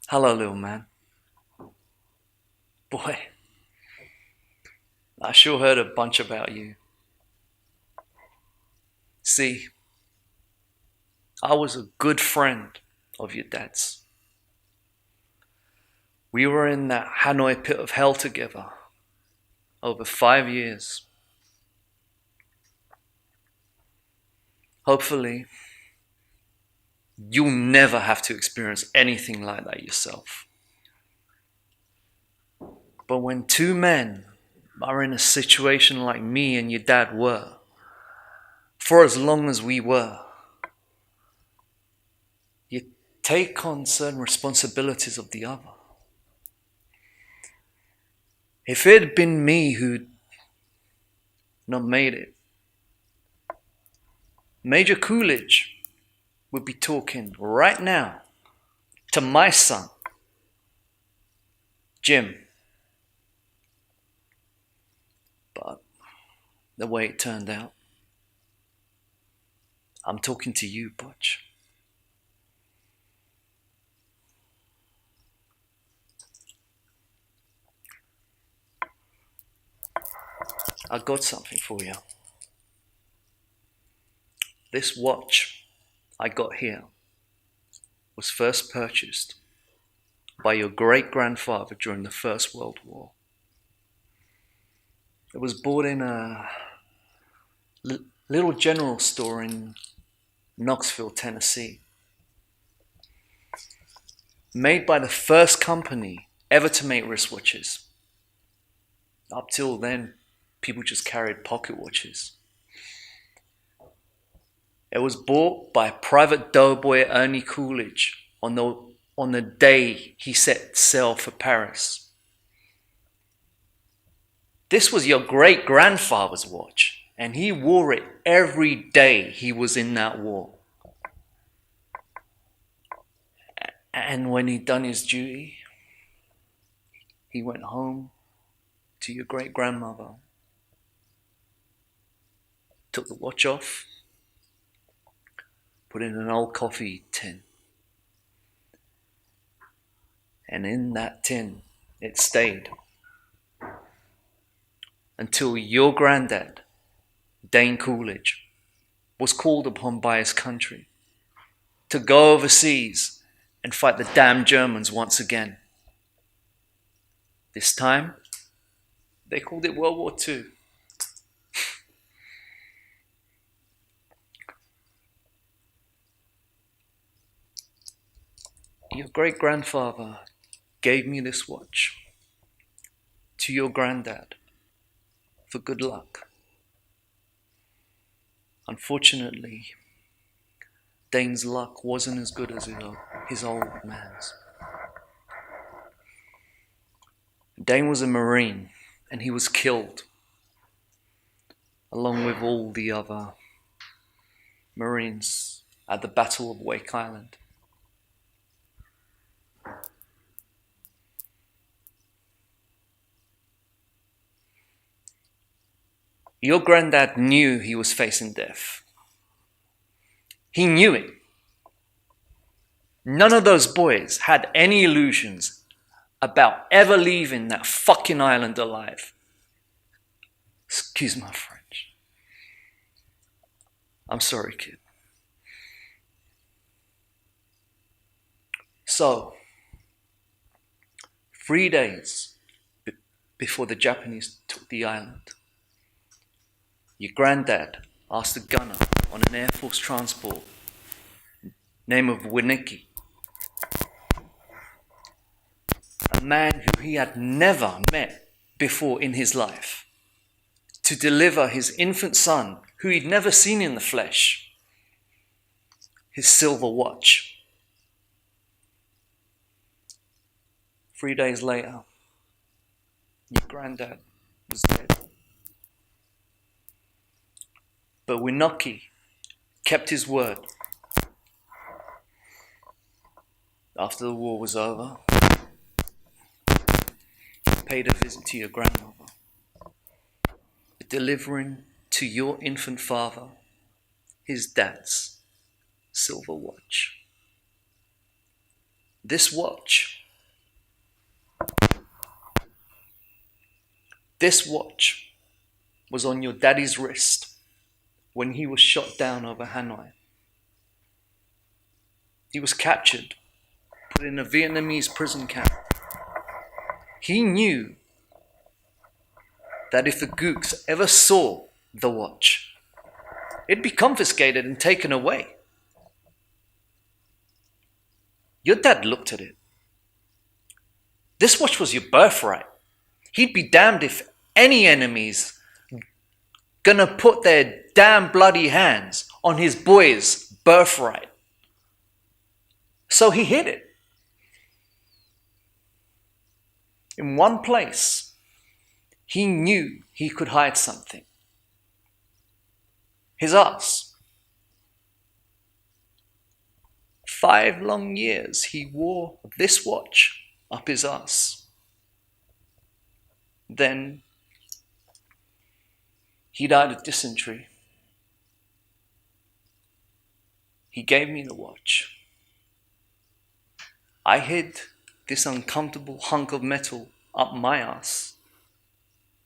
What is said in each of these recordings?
Hello, little man. Boy, I sure heard a bunch about you. See, I was a good friend of your dad's. We were in that Hanoi pit of hell together over 5 years. Hopefully, you'll never have to experience anything like that yourself. But when two men are in a situation like me and your dad were, for as long as we were, you take on certain responsibilities of the other. If it had been me who'd not made it, Major Coolidge would be talking right now to my son, Jim. But the way it turned out, I'm talking to you, Butch. I got something for you. This watch I got here was first purchased by your great-grandfather during the First World War. It was bought in a little general store in Knoxville, Tennessee. Made by the first company ever to make wristwatches. Up till then, people just carried pocket watches. It was bought by Private Doughboy Ernie Coolidge on the day he set sail for Paris. This was your great-grandfather's watch, and he wore it every day he was in that war. And when he'd done his duty, he went home to your great-grandmother, took the watch off, put it in an old coffee tin. And in that tin, it stayed until your granddad, Dane Coolidge, was called upon by his country to go overseas and fight the damn Germans once again. This time, they called it World War II. Your great-grandfather gave me this watch to your granddad for good luck. Unfortunately, Dane's luck wasn't as good as his old man's. Dane was a Marine, and he was killed, along with all the other Marines at the Battle of Wake Island. Your granddad knew he was facing death. He knew it. None of those boys had any illusions about ever leaving that fucking island alive. Excuse my French. I'm sorry, kid. So, 3 days before the Japanese took the island, your granddad asked a gunner on an Air Force transport, name of Winnicki, a man who he had never met before in his life, to deliver his infant son, who he'd never seen in the flesh, his silver watch. 3 days later, your granddad was dead. But Winnicki kept his word. After the war was over, he paid a visit to your grandmother, delivering to your infant father his dad's silver watch. This watch, this watch was on your daddy's wrist when he was shot down over Hanoi. He was captured, put in a Vietnamese prison camp. He knew that if the Gooks ever saw the watch, it'd be confiscated and taken away. Your dad looked at it. This watch was your birthright. He'd be damned if any enemies gonna put their damn bloody hands on his boy's birthright. So he hid it in one place. He knew he could hide something. His ass. 5 long years he wore this watch up his ass. Then he died of dysentery. He gave me the watch. I hid this uncomfortable hunk of metal up my ass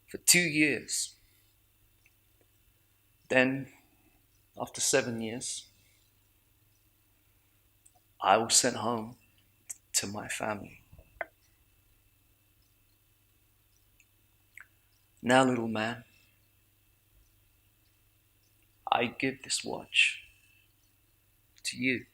for 2 years. Then, after 7 years, I was sent home to my family. Now, little man, I give this watch to you.